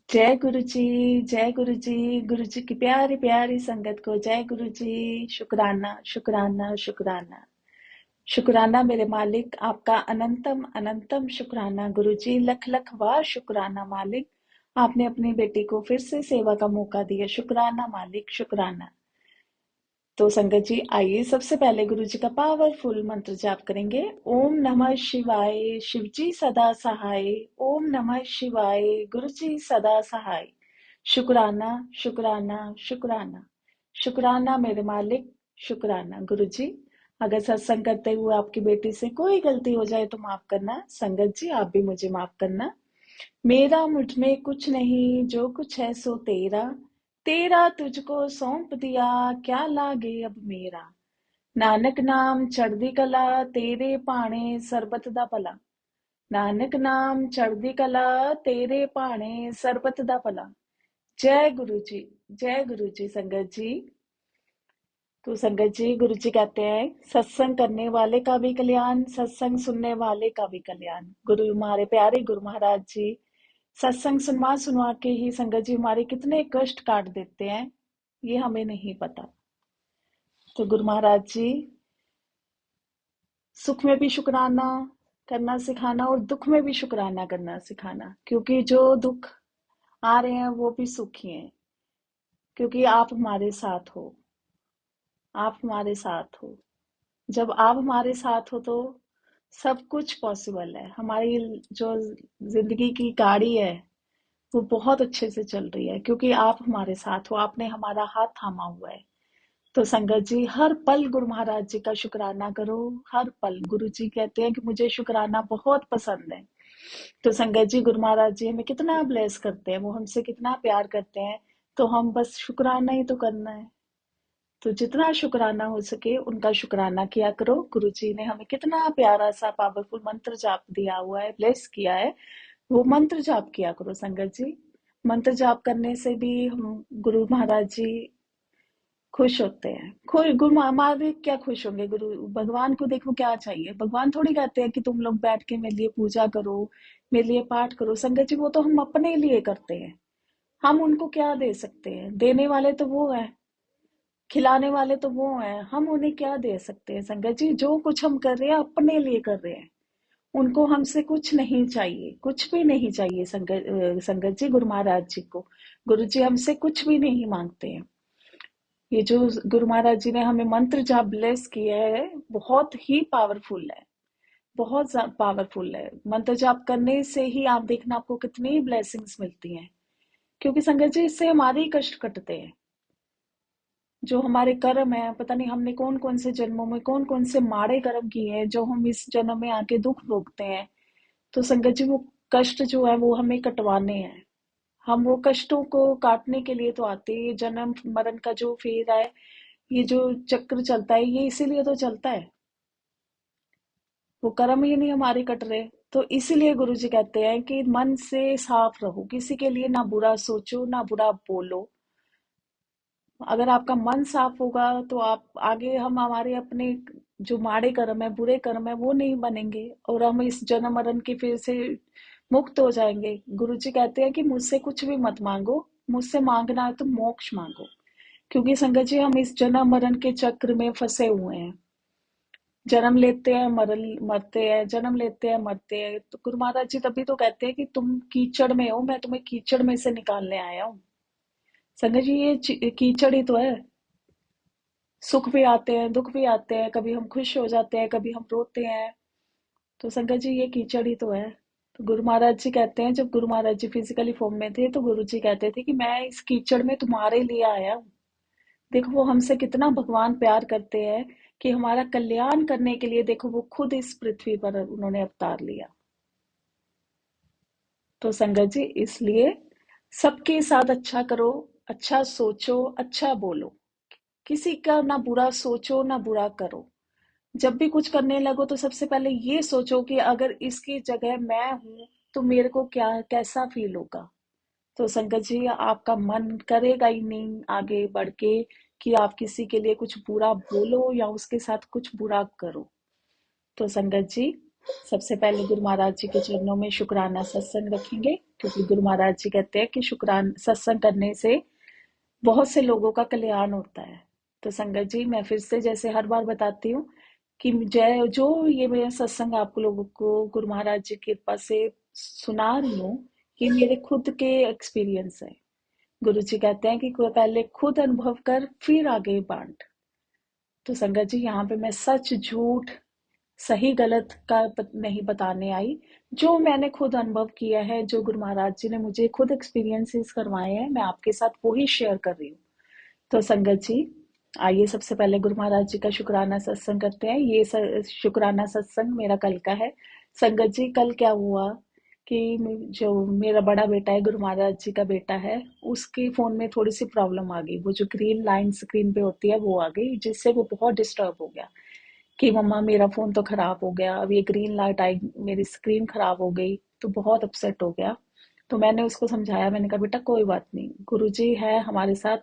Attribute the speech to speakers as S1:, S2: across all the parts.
S1: जय गुरु जी। जय गुरु जी। गुरु जी की प्यारी प्यारी संगत को जय गुरु जी। शुक्राना शुक्राना शुक्राना। शुक्राना मेरे मालिक, आपका अनंतम अनंतम शुक्राना। गुरु जी लख लख बार शुक्राना मालिक। आपने अपनी बेटी को फिर से सेवा का मौका दिया। शुक्राना मालिक, शुक्राना। तो संगत जी आइए सबसे पहले गुरु जी का पावरफुल मंत्र जाप करेंगे। ओम नमः शिवाय, शिव जी सदा सहाय। ओम नमः शिवाय, गुरु जी सदा सहाय। शुक्राना शुक्राना शुक्राना। शुक्राना मेरे मालिक, शुक्राना। गुरु जी, अगर सत्संग करते हुए आपकी बेटी से कोई गलती हो जाए तो माफ करना। संगत जी आप भी मुझे माफ करना। मेरा मुझ में कुछ नहीं, जो कुछ है सो तेरा। तेरा तुझको सौंप दिया, क्या लागे अब मेरा। नानक नाम चढ़दी कला, तेरे पाणे सरबत दा भला। नानक नाम चढ़दी कला, तेरे पाणे सरबत दा भला। जय गुरु जी। जय गुरु जी। संगत जी, तो संगत जी गुरु जी कहते हैं सत्संग करने वाले का भी कल्याण, सत्संग सुनने वाले का भी कल्याण। गुरु हमारे प्यारे गुरु महाराज जी सत्संग सुनवा सुनवा के ही संगत जी हमारे कितने कष्ट काट देते हैं, ये हमें नहीं पता। तो गुरु महाराज जी सुख में भी शुक्राना करना सिखाना और दुख में भी शुक्राना करना सिखाना, क्योंकि जो दुख आ रहे हैं वो भी सुख ही हैं, क्योंकि आप हमारे साथ हो। आप हमारे साथ हो। जब आप हमारे साथ हो तो सब कुछ पॉसिबल है। हमारी जो जिंदगी की गाड़ी है वो बहुत अच्छे से चल रही है, क्योंकि आप हमारे साथ हो। आपने हमारा हाथ थामा हुआ है। तो संगत जी हर पल गुरु महाराज जी का शुक्राना करो। हर पल गुरु जी कहते हैं कि मुझे शुक्राना बहुत पसंद है। तो संगत जी गुरु महाराज जी हमें कितना ब्लेस करते हैं, वो हमसे कितना प्यार करते हैं। तो हम बस शुक्राना ही तो करना है। तो जितना शुक्राना हो सके उनका शुक्राना किया करो। गुरु जी ने हमें कितना प्यारा सा पावरफुल मंत्र जाप दिया हुआ है, ब्लेस किया है। वो मंत्र जाप किया करो संगत जी। मंत्र जाप करने से भी हम गुरु महाराज जी खुश होते हैं। गुरु हमारे क्या खुश होंगे। गुरु भगवान को देखो क्या चाहिए। भगवान थोड़ी कहते हैं कि तुम लोग बैठ के मेरे लिए पूजा करो, मेरे लिए पाठ करो। संगत जी वो तो हम अपने लिए करते हैं। हम उनको क्या दे सकते हैं। देने वाले तो वो है, खिलाने वाले तो वो हैं। हम उन्हें क्या दे सकते हैं। संगत जी जो कुछ हम कर रहे हैं अपने लिए कर रहे हैं। उनको हमसे कुछ नहीं चाहिए, कुछ भी नहीं चाहिए। संगत जी गुरु महाराज जी को गुरु जी हमसे कुछ भी नहीं मांगते हैं। ये जो गुरु महाराज जी ने हमें मंत्र जाप ब्लेस किया है बहुत ही पावरफुल है। बहुत पावरफुल है। मंत्र जाप करने से ही आप देखना आपको कितनी ब्लेसिंग्स मिलती हैं, क्योंकि संगत जी इससे हमारे ही कष्ट कटते हैं। जो हमारे कर्म है, पता नहीं हमने कौन कौन से जन्मों में कौन कौन से माड़े कर्म किए हैं, जो हम इस जन्म में आके दुख भोगते हैं। तो संगत जी वो कष्ट जो है वो हमें कटवाने हैं। हम वो कष्टों को काटने के लिए तो आते हैं। ये जन्म मरण का जो फेर है, ये जो चक्र चलता है, ये इसीलिए तो चलता है। वो कर्म ही नहीं हमारे कट रहे। तो इसीलिए गुरु जी कहते हैं कि मन से साफ रहो, किसी के लिए ना बुरा सोचो ना बुरा बोलो। अगर आपका मन साफ होगा तो आप आगे हम हमारे अपने जो माड़े कर्म है, बुरे कर्म है, वो नहीं बनेंगे और हम इस जन्म मरण के फिर से मुक्त हो जाएंगे। गुरु जी कहते हैं कि मुझसे कुछ भी मत मांगो, मुझसे मांगना है तो मोक्ष मांगो। क्योंकि संगत जी हम इस जन्म मरण के चक्र में फंसे हुए हैं। जन्म लेते हैं मरण मरते हैं, जन्म लेते हैं मरते हैं। तो गुरु महाराज जी तभी तो कहते हैं कि तुम कीचड़ में हो, मैं तुम्हें कीचड़ में से निकालने आया हूँ। संगत जी ये कीचड़ ही तो है। सुख भी आते हैं, दुख भी आते हैं, कभी हम खुश हो जाते हैं, कभी हम रोते हैं। तो संगत जी ये कीचड़ ही तो है। तो गुरु महाराज जी कहते हैं, जब गुरु महाराज जी फिजिकली फॉर्म में थे तो गुरु जी कहते थे कि मैं इस कीचड़ में तुम्हारे लिए आया हूँ। देखो वो हमसे कितना भगवान प्यार करते हैं कि हमारा कल्याण करने के लिए देखो वो खुद इस पृथ्वी पर उन्होंने अवतार लिया। तो संगत जी इसलिए सबके साथ अच्छा करो, अच्छा सोचो, अच्छा बोलो। किसी का ना बुरा सोचो ना बुरा करो। जब भी कुछ करने लगो तो सबसे पहले ये सोचो कि अगर इसकी जगह मैं हूं तो मेरे को क्या कैसा फील होगा। तो संगत जी आपका मन करेगा ही नहीं आगे बढ़ के कि आप किसी के लिए कुछ बुरा बोलो या उसके साथ कुछ बुरा करो। तो संगत जी सबसे पहले गुरु महाराज जी के चरणों में शुक्राना सत्संग रखेंगे। क्योंकि गुरु महाराज जी कहते हैं कि शुक्रान सत्संग करने से बहुत से लोगों का कल्याण होता है। तो संगत जी, मैं फिर से जैसे हर बार बताती हूँ कि जय जो ये मेरा सत्संग आप लोगों को गुरु महाराज जी की कृपा से सुना रही हूँ, ये मेरे खुद के एक्सपीरियंस है। गुरु जी कहते हैं कि पहले खुद अनुभव कर फिर आगे बांट। तो संगत जी, यहाँ पे मैं सच झूठ सही गलत का नहीं बताने आई। जो मैंने खुद अनुभव किया है, जो गुरु महाराज जी ने मुझे खुद एक्सपीरियंसेस करवाए हैं, मैं आपके साथ वो ही शेयर कर रही हूँ। तो संगत जी, आइए सबसे पहले गुरु महाराज जी का शुक्राना सत्संग करते हैं। ये शुक्राना सत्संग मेरा कल का है। संगत जी, कल क्या हुआ कि जो मेरा बड़ा बेटा है, गुरु महाराज जी का बेटा है, उसके फोन में थोड़ी सी प्रॉब्लम आ गई। वो जो ग्रीन लाइन स्क्रीन पे होती है वो आ गई, जिससे वो बहुत डिस्टर्ब हो गया कि मम्मा मेरा फोन तो खराब हो गया, अब ये ग्रीन लाइट आई, मेरी स्क्रीन खराब हो गई। तो बहुत अपसेट हो गया। तो मैंने उसको समझाया, मैंने कहा बेटा कोई बात नहीं, गुरुजी है हमारे साथ,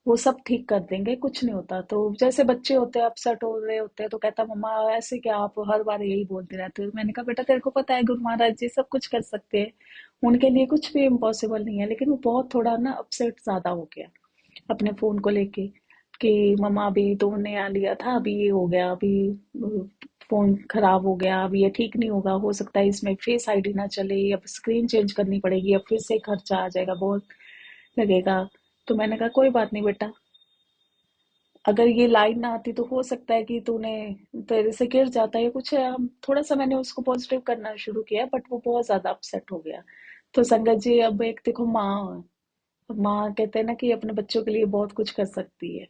S1: वो सब ठीक कर देंगे, कुछ नहीं होता। तो जैसे बच्चे होते हैं अपसेट हो रहे होते हैं तो कहता मम्मा ऐसे क्या, आप हर बार यही बोलते रहते हो। मैंने कहा बेटा तेरे को पता है गुरु महाराज जी सब कुछ कर सकते हैं, उनके लिए कुछ भी इम्पॉसिबल नहीं है। लेकिन वो बहुत थोड़ा ना अपसेट ज्यादा हो गया अपने फोन को लेके कि मम्मा अभी तुमने यहाँ लिया था, अभी ये हो गया, अभी फोन खराब हो गया, अभी ये ठीक नहीं होगा, हो सकता है इसमें फेस आईडी ना चले, अब स्क्रीन चेंज करनी पड़ेगी, अब फिर से खर्चा आ जाएगा, बहुत लगेगा। तो मैंने कहा कोई बात नहीं बेटा, अगर ये लाइन ना आती तो हो सकता है कि तूने तेरे से गिर जाता है कुछ है। हम थोड़ा सा मैंने उसको पॉजिटिव करना शुरू किया, बट वो बहुत ज्यादा अपसेट हो गया। तो संगत जी, अब एक देखो माँ, माँ कहते हैं ना कि अपने बच्चों के लिए बहुत कुछ कर सकती है।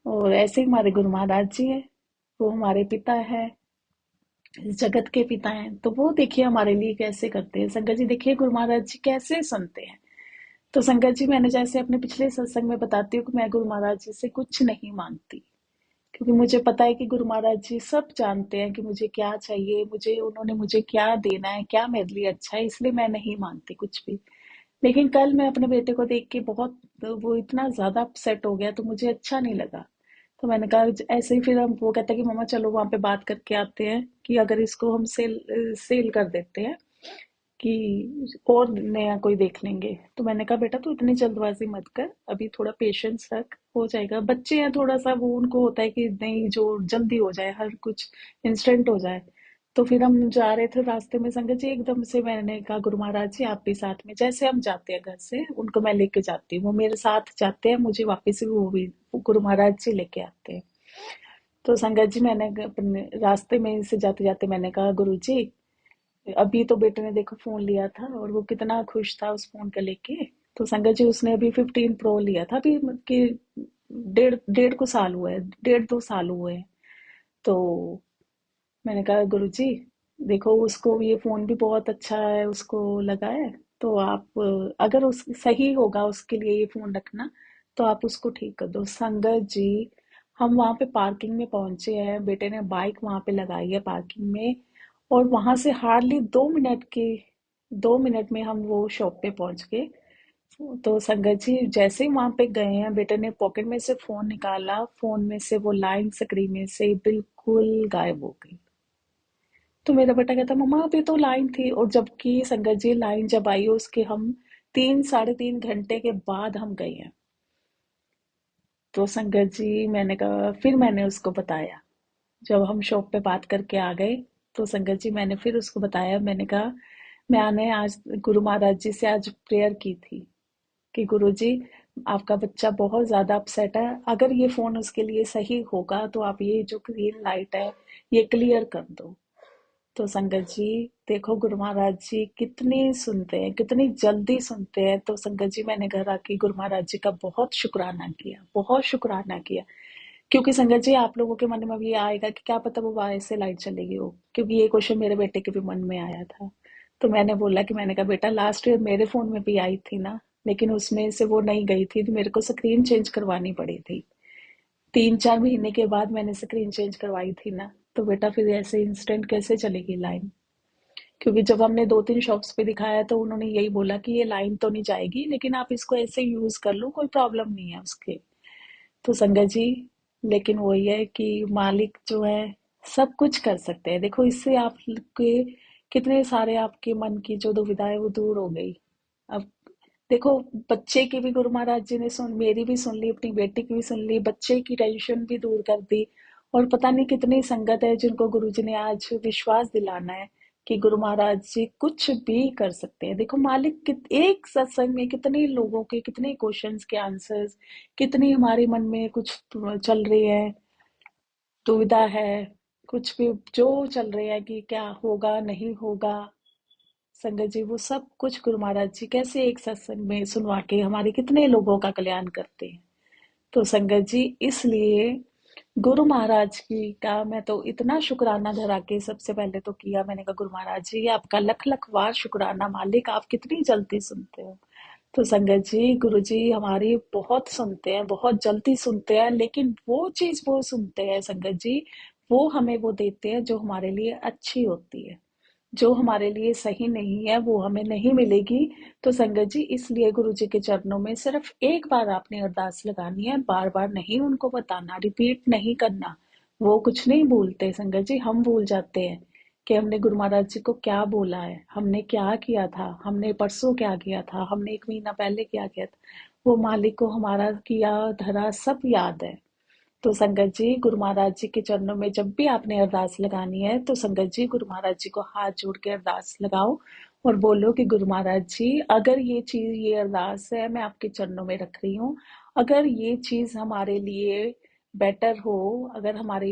S1: और ऐसे ही हमारे गुरु महाराज जी हैं, वो हमारे पिता है, इस जगत के पिता हैं। तो वो देखिए हमारे लिए कैसे करते हैं। संगत जी देखिए गुरु महाराज जी कैसे सुनते हैं। तो संगत जी, मैंने जैसे अपने पिछले सत्संग में बताती हूँ कि मैं गुरु महाराज जी से कुछ नहीं मांगती, क्योंकि मुझे पता है कि गुरु महाराज जी सब जानते हैं कि मुझे क्या चाहिए, मुझे उन्होंने मुझे क्या देना है, क्या मेरे लिए अच्छा है, इसलिए मैं नहीं मांगती कुछ भी। लेकिन कल मैं अपने बेटे को देख के बहुत, वो इतना ज्यादा अपसेट हो गया तो मुझे अच्छा नहीं लगा। तो मैंने कहा ऐसे ही फिर हम, वो कहता है कि मामा चलो वहां पे बात करके आते हैं कि अगर इसको हम सेल सेल कर देते हैं कि और नया कोई देख लेंगे। तो मैंने कहा बेटा तू इतनी जल्दबाजी मत कर, अभी थोड़ा पेशेंस रख, हो जाएगा। बच्चे हैं थोड़ा सा, वो उनको होता है कि नहीं जो जल्दी हो जाए, हर कुछ इंस्टेंट हो जाए। तो फिर हम जा रहे थे रास्ते में, संगत जी एकदम से मैंने कहा गुरु महाराज जी आप भी साथ में, जैसे हम जाते हैं घर से उनको मैं लेके जाती हूँ, वो मेरे साथ जाते हैं, मुझे वापस भी वो भी गुरु महाराज जी लेके आते हैं। तो संगत जी, मैंने अपने रास्ते में से जाते जाते मैंने कहा गुरु जी, अभी तो बेटे ने देखो फोन लिया था और वो कितना खुश था उस फोन को लेके। तो संगत जी उसने अभी 15 प्रो लिया था, अभी कि डेढ़ डेढ़ को साल हुआ है, 1.5 2 साल हुए हैं। तो मैंने कहा गुरुजी देखो उसको ये फोन भी बहुत अच्छा है, उसको लगा है, तो आप अगर उस सही होगा उसके लिए ये फोन रखना, तो आप उसको ठीक कर दो। संगत जी, हम वहां पे पार्किंग में पहुंचे हैं, बेटे ने बाइक वहां पे लगाई है पार्किंग में, और वहां से हार्डली 2 मिनट में हम वो शॉप पे पहुंच गए। तो संगत जी जैसे ही वहां पे गए हैं, बेटे ने पॉकेट में से फोन निकाला, फोन में से वो लाइन स्क्रीन में से बिल्कुल गायब हो गई। तो मेरा बेटा कहता मम्मा अभी तो लाइन थी, और जबकि संगत जी लाइन जब आई उसके हम 3 साढ़े 3 घंटे के बाद हम गए हैं। तो संगत जी मैंने कहा, फिर मैंने उसको बताया, जब हम शॉप पे बात करके आ गए, तो संगत जी मैंने फिर उसको बताया, मैंने कहा मैंने आज गुरु महाराज जी से आज प्रेयर की थी कि गुरु जी आपका बच्चा बहुत ज्यादा अपसेट है, अगर ये फोन उसके लिए सही होगा तो आप ये जो ग्रीन लाइट है ये क्लियर कर दो। तो संगत जी देखो गुरु महाराज जी कितनी सुनते हैं, कितनी जल्दी सुनते हैं। तो संगत जी मैंने घर आके गुरु महाराज जी का बहुत शुक्राना किया, बहुत शुक्राना किया। क्योंकि संगत जी आप लोगों के मन में भी आएगा कि क्या पता वो वायर से लाइट चलेगी हो, क्योंकि ये क्वेश्चन मेरे बेटे के भी मन में आया था। तो मैंने बोला कि मैंने कहा बेटा लास्ट ईयर मेरे फोन में भी आई थी ना, लेकिन उसमें से वो नहीं गई थी, तो मेरे को स्क्रीन चेंज करवानी पड़ी थी। 3 4 महीने के बाद मैंने स्क्रीन चेंज करवाई थी ना। तो बेटा फिर ऐसे इंस्टेंट कैसे चलेगी लाइन? क्योंकि जब हमने 2 3 शॉप्स पे दिखाया तो उन्होंने यही बोला कि ये लाइन तो नहीं जाएगी, लेकिन आप इसको ऐसे यूज कर लो, कोई प्रॉब्लम नहीं है उसके। तो संगत जी, लेकिन वही है कि मालिक जो है सब कुछ कर सकते हैं। देखो इससे आपके कितने सारे आपके मन की जो दुविधा है वो दूर हो गई। देखो, बच्चे की भी गुरु महाराज जी ने सुन, मेरी भी सुन ली, अपनी बेटी की भी सुन ली, बच्चे की टेंशन भी दूर कर दी। और पता नहीं कितनी संगत है जिनको गुरु जी ने आज विश्वास दिलाना है कि गुरु महाराज जी कुछ भी कर सकते हैं। देखो मालिक एक सत्संग में कितने लोगों के कितने क्वेश्चंस के आंसर्स, कितनी हमारे मन में कुछ चल रही है, दुविधा है, कुछ भी जो चल रही है कि क्या होगा नहीं होगा, संगत जी वो सब कुछ गुरु महाराज जी कैसे एक सत्संग में सुनवा के हमारे कितने लोगों का कल्याण करते हैं। तो संगत जी इसलिए गुरु महाराज की का मैं तो इतना शुक्राना धरा के सबसे पहले तो किया। मैंने कहा गुरु महाराज जी आपका लख लख बार शुक्राना, मालिक आप कितनी जल्दी सुनते हो। तो संगत जी गुरु जी हमारी बहुत सुनते हैं, बहुत जल्दी सुनते हैं, लेकिन वो चीज वो सुनते हैं संगत जी, वो हमें वो देते हैं जो हमारे लिए अच्छी होती है। जो हमारे लिए सही नहीं है वो हमें नहीं मिलेगी। तो संगत जी इसलिए गुरु जी के चरणों में सिर्फ एक बार आपने अरदास लगानी है, बार बार नहीं उनको बताना, रिपीट नहीं करना। वो कुछ नहीं भूलते संगत जी, हम भूल जाते हैं कि हमने गुरु महाराज जी को क्या बोला है, हमने क्या किया था, हमने परसों क्या किया था, हमने एक महीना पहले क्या किया था। वो मालिक को हमारा किया धरा सब याद है। तो संगत जी गुरु महाराज जी के चरणों में जब भी आपने अरदास लगानी है तो संगत जी गुरु महाराज जी को हाथ जोड़ के अरदास लगाओ और बोलो कि गुरु महाराज जी अगर ये चीज, ये अरदास है मैं आपके चरणों में रख रही हूँ, अगर ये चीज हमारे लिए बेटर हो, अगर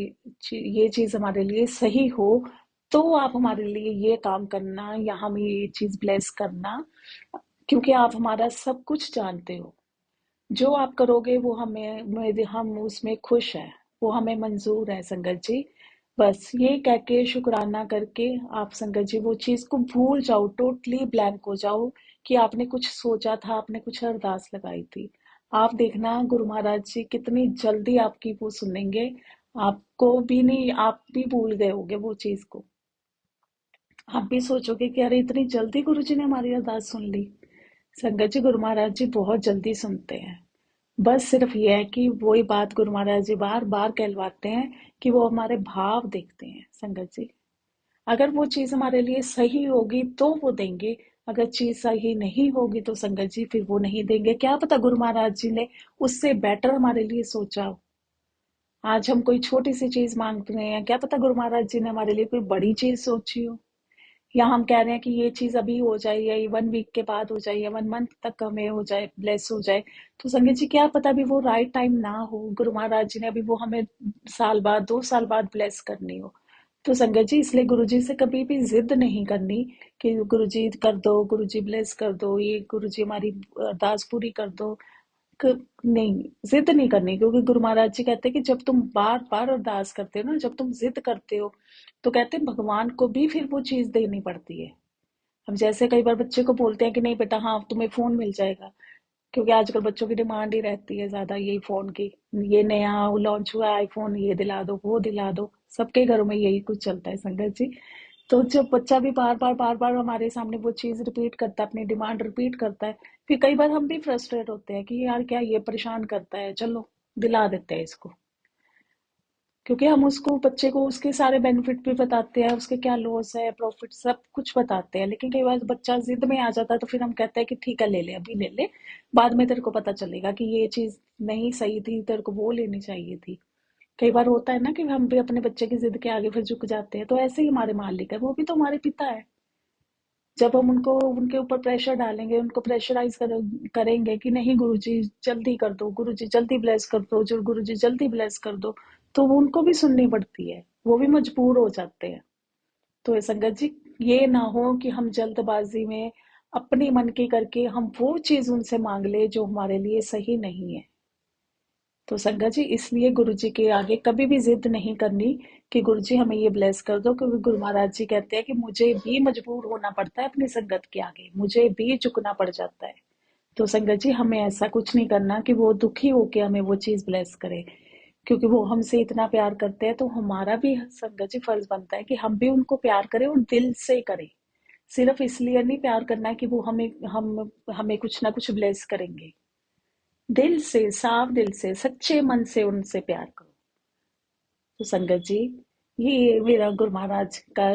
S1: ये चीज हमारे लिए सही हो, तो आप हमारे लिए ये काम करना या हम ये चीज ब्लेस करना, क्योंकि आप हमारा सब कुछ जानते हो। जो आप करोगे वो हम उसमें खुश हैं, वो हमें मंजूर है संगत जी। बस ये कह के शुक्राना करके आप संगत जी वो चीज को भूल जाओ, टोटली ब्लैंक हो जाओ कि आपने कुछ सोचा था, आपने कुछ अरदास लगाई थी। आप देखना गुरु महाराज जी कितनी जल्दी आपकी वो सुनेंगे। आपको भी नहीं, आप भी भूल गए होगे वो चीज को। आप भी सोचोगे कि अरे इतनी जल्दी गुरु जी ने हमारी अरदास सुन ली। संगत जी गुरु महाराज जी बहुत जल्दी सुनते हैं। बस सिर्फ ये है कि वही बात गुरु महाराज जी बार बार कहलवाते हैं कि वो हमारे भाव देखते हैं संगत जी। अगर वो चीज हमारे लिए सही होगी तो वो देंगे, अगर चीज सही नहीं होगी तो संगत जी फिर वो नहीं देंगे। क्या पता गुरु महाराज जी ने उससे बेटर हमारे लिए सोचा हो। आज हम कोई छोटी सी चीज मांग रहे हैं, क्या पता गुरु महाराज जी ने हमारे लिए कोई बड़ी चीज सोची हो। या हम कह रहे हैं कि ये चीज अभी हो जाए या 1 वीक के बाद हो जाए या 1 मंथ तक हमें हो जाए, ब्लेस हो जाए। तो संगत जी क्या पता अभी वो राइट टाइम ना हो, गुरु महाराज जी ने अभी वो हमें साल बाद 2 साल बाद ब्लेस करनी हो। तो संगत जी इसलिए गुरु जी से कभी भी जिद नहीं करनी कि गुरु जी कर दो, गुरु जी ब्लेस कर दो, ये गुरु जी हमारी अरदास पूरी कर दो। नहीं, जिद नहीं करनी, क्योंकि गुरु महाराज जी कहते हैं कि जब तुम बार बार अरदास करते हो ना, जब तुम जिद करते हो, तो कहते हैं भगवान को भी फिर वो चीज देनी पड़ती है। हम जैसे कई बार बच्चे को बोलते हैं कि नहीं बेटा हाँ तुम्हें फोन मिल जाएगा, क्योंकि आजकल बच्चों की डिमांड ही रहती है ज्यादा यही फोन की, ये नया लॉन्च हुआ है आईफोन, ये दिला दो वो दिला दो। सबके घरों में यही कुछ चलता है संगत जी। तो जब बच्चा भी बार बार हमारे सामने वो चीज रिपीट करता है, अपनी डिमांड रिपीट करता है, फिर कई बार हम भी फ्रस्ट्रेट होते हैं कि यार क्या ये परेशान करता है, चलो दिला देते हैं इसको। क्योंकि हम उसको, बच्चे को उसके सारे बेनिफिट भी बताते हैं, उसके क्या लॉस है प्रॉफिट सब कुछ बताते हैं, लेकिन कई बार बच्चा जिद में आ जाता है तो फिर हम कहते हैं कि ठीक है ले ले अभी ले ले, बाद में तेरे को पता चलेगा कि ये चीज नहीं सही थी, तेरे को वो लेनी चाहिए थी। कई बार होता है ना कि हम भी अपने बच्चे की जिद के आगे फिर झुक जाते हैं, तो ऐसे ही हमारे मालिक है, वो भी तो हमारे पिता है। जब हम उनको उनके ऊपर प्रेशर डालेंगे, उनको करेंगे कि नहीं गुरुजी जल्दी कर दो, गुरुजी जल्दी ब्लेस कर दो, जो गुरुजी जल्दी ब्लेस कर दो, तो वो उनको भी सुननी पड़ती है, वो भी मजबूर हो जाते हैं। तो ये संगत जी ये ना हो कि हम जल्दबाजी में अपनी मन की करके हम वो चीज उनसे मांग ले जो हमारे लिए सही नहीं है। तो संगत जी इसलिए गुरु जी के आगे कभी भी जिद नहीं करनी कि गुरु जी हमें ये ब्लेस कर दो, क्योंकि गुरु महाराज जी कहते हैं कि मुझे भी मजबूर होना पड़ता है अपनी संगत के आगे, मुझे भी झुकना पड़ जाता है। तो संगत जी हमें ऐसा कुछ नहीं करना कि वो दुखी होके हमें वो चीज ब्लेस करे, क्योंकि वो हमसे इतना प्यार करते हैं, तो हमारा भी संगत जी फर्ज बनता है कि हम भी उनको प्यार करें और दिल से करें। सिर्फ इसलिए नहीं प्यार करना है कि वो हमें कुछ ना कुछ ब्लेस करेंगे। दिल से, साफ दिल से, सच्चे मन से उनसे प्यार करो। तो संगत जी ये मेरा गुरु महाराज का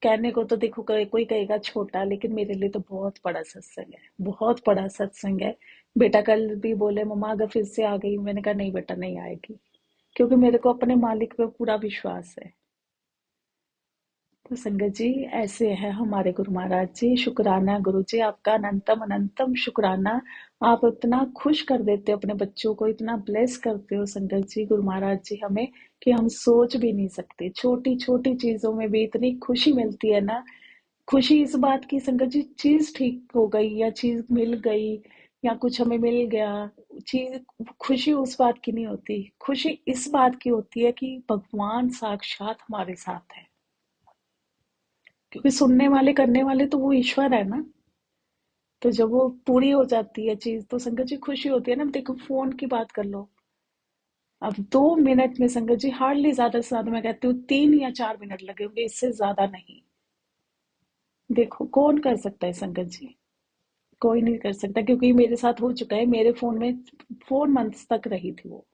S1: कहने को तो देखो कोई कहेगा छोटा, लेकिन मेरे लिए तो बहुत बड़ा सत्संग है, बहुत बड़ा सत्संग है। बेटा कल भी बोले मम्मा अगर फिर से आ गई, मैंने कहा नहीं बेटा नहीं आएगी, क्योंकि मेरे को अपने मालिक पे पूरा विश्वास है। तो संगत जी ऐसे है हमारे गुरु महाराज जी। शुक्राना गुरु जी आपका, अनंतम अनंतम शुक्राना। आप इतना खुश कर देते हो अपने बच्चों को, इतना ब्लेस करते हो संगत जी गुरु महाराज जी हमें, कि हम सोच भी नहीं सकते। छोटी छोटी चीजों में भी इतनी खुशी मिलती है ना। खुशी इस बात की संगत जी, चीज ठीक हो गई या चीज मिल गई या कुछ हमें मिल गया, चीज, खुशी उस बात की नहीं होती। खुशी इस बात की होती है कि भगवान साक्षात हमारे साथ है, क्योंकि सुनने वाले करने वाले तो वो ईश्वर है ना। तो जब वो पूरी हो जाती है चीज तो संगत जी खुशी होती है ना। देखो फोन की बात कर लो, अब 2 मिनट में संगत जी हार्डली, ज्यादा से ज्यादा मैं कहती हूँ 3 या 4 मिनट लगे होंगे, इससे ज्यादा नहीं। देखो कौन कर सकता है संगत जी, कोई नहीं कर सकता, क्योंकि मेरे साथ हो चुका है। मेरे फोन में 4 मंथ्स तक रही थी वो,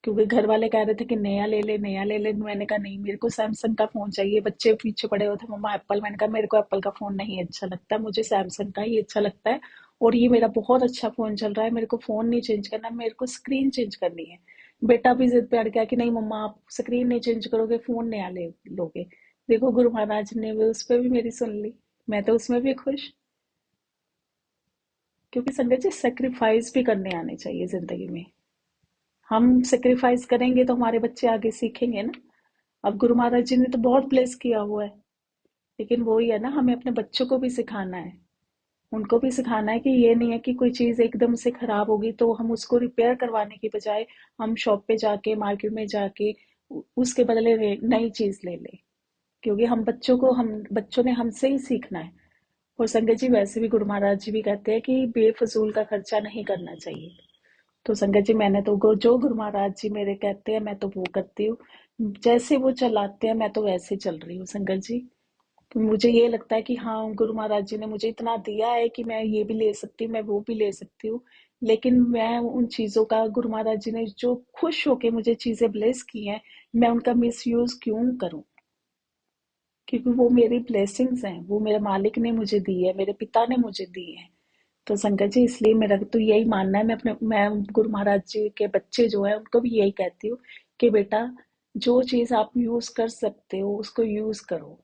S1: क्योंकि घर वाले कह रहे थे कि नया ले ले नया ले ले। मैंने कहा नहीं, मेरे को सैमसंग का फोन चाहिए। बच्चे पीछे पड़े हुए थे मम्मा एप्पल, मैंने कहा मेरे को एप्पल का फोन नहीं अच्छा लगता, मुझे सैमसंग का ही अच्छा लगता है। और ये मेरा बहुत अच्छा फोन चल रहा है, मेरे को फोन नहीं चेंज करना, मेरे को स्क्रीन चेंज करनी है। बेटा भी जिद पे अड़ गया कि नहीं मम्मा आप स्क्रीन नहीं चेंज करोगे, फोन नया ले लोगे। देखो गुरु महाराज ने भी उस पर भी मेरी सुन ली, मैं तो उसमें भी खुश। क्योंकि संगत जी सेक्रीफाइस भी करने आने चाहिए जिंदगी में। हम सेक्रीफाइस करेंगे तो हमारे बच्चे आगे सीखेंगे ना। अब गुरु महाराज जी ने तो बहुत ब्लेस किया हुआ है, लेकिन वही है ना, हमें अपने बच्चों को भी सिखाना है। उनको भी सिखाना है कि ये नहीं है कि कोई चीज एकदम से खराब होगी तो हम उसको रिपेयर करवाने की बजाय हम शॉप पे जाके, मार्केट में जाके उसके बदले नई चीज ले ले। क्योंकि हम बच्चों को, हम बच्चों ने हमसे ही सीखना है। और संगत जी वैसे भी गुरु महाराज जी भी कहते हैं कि बेफजूल का खर्चा नहीं करना चाहिए। तो संगत जी मैंने तो जो गुरु महाराज जी मेरे कहते हैं मैं तो वो करती हूँ। जैसे वो चलाते हैं मैं तो वैसे चल रही हूँ संगत जी। तो मुझे ये लगता है कि हाँ गुरु महाराज जी ने मुझे इतना दिया है कि मैं ये भी ले सकती हूँ, मैं वो भी ले सकती हूँ। लेकिन मैं उन चीजों का, गुरु महाराज जी ने जो खुश होके मुझे चीजें ब्लेस की हैं, मैं उनका मिस यूज क्यों करूं? क्योंकि वो मेरी ब्लेसिंग्स हैं, वो मेरे मालिक ने मुझे दी है, मेरे पिता ने मुझे दी है। तो संगत जी इसलिए मेरा तो यही मानना है, मैं गुरु महाराज जी के बच्चे जो है उनको भी यही कहती हूँ कि बेटा जो चीज आप यूज कर सकते हो उसको यूज करो।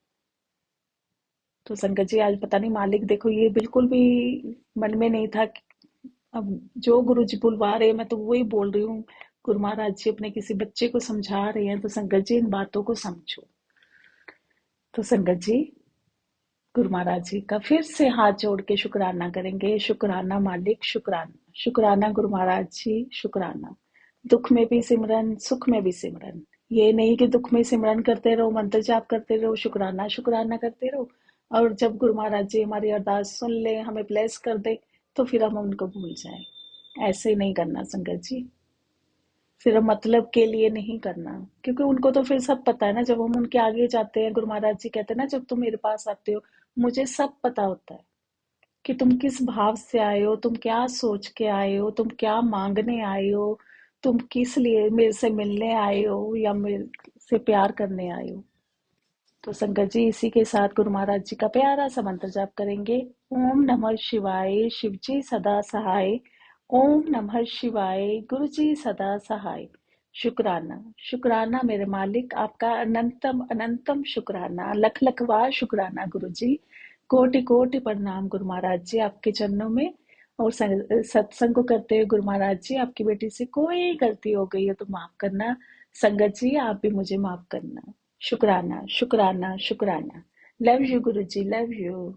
S1: तो संगत जी आज पता नहीं मालिक, देखो ये बिल्कुल भी मन में नहीं था अब जो गुरु जी बुलवा रहे हैं मैं तो वही बोल रही हूँ। गुरु महाराज जी अपने किसी बच्चे को समझा रहे हैं तो संगत जी इन बातों को समझो। तो संगत जी गुरु महाराज जी का फिर से हाथ जोड़ के शुक्राना करेंगे। शुक्राना मालिक, शुक्राना शुक्राना गुरु महाराज जी, शुक्राना। दुख में भी सिमरन, सुख में भी सिमरन। ये नहीं कि दुख में सिमरन करते रहो, मंत्र जाप करते रहो, शुक्राना शुक्राना करते रहो, और जब गुरु महाराज जी हमारी अरदास सुन ले, हमें ब्लेस कर दे, तो फिर हम उनको भूल जाएं। ऐसे नहीं करना संगत जी, सिर्फ मतलब के लिए नहीं करना। क्योंकि उनको तो फिर सब पता है ना, जब हम उनके आगे जाते हैं, गुरु महाराज जी कहते हैं ना, जब तुम मेरे पास आते हो मुझे सब पता होता है कि तुम किस भाव से आए हो, तुम क्या सोच के आए हो, तुम क्या मांगने आए हो, तुम किस लिए मेरे से मिलने आए हो या मेरे से प्यार करने आए हो। तो संगत जी इसी के साथ गुरु महाराज जी का प्यारा सा मंत्र जाप करेंगे। ओम नमः शिवाय, शिव जी सदा सहाय। ओम नमः शिवाय, गुरु जी सदा सहाय। शुक्राना शुक्राना मेरे मालिक, आपका अनंतम अनंतम शुक्राना, लख लख बार शुक्राना गुरु जी। कोटि कोटि प्रणाम गुरु महाराज जी आपके चरणों में। और सत्संग को करते हुए गुरु महाराज जी, आपकी बेटी से कोई गलती हो गई है तो माफ करना। संगत जी आप भी मुझे माफ करना। शुक्राना शुक्राना शुक्राना। Love you Guru ji, love you.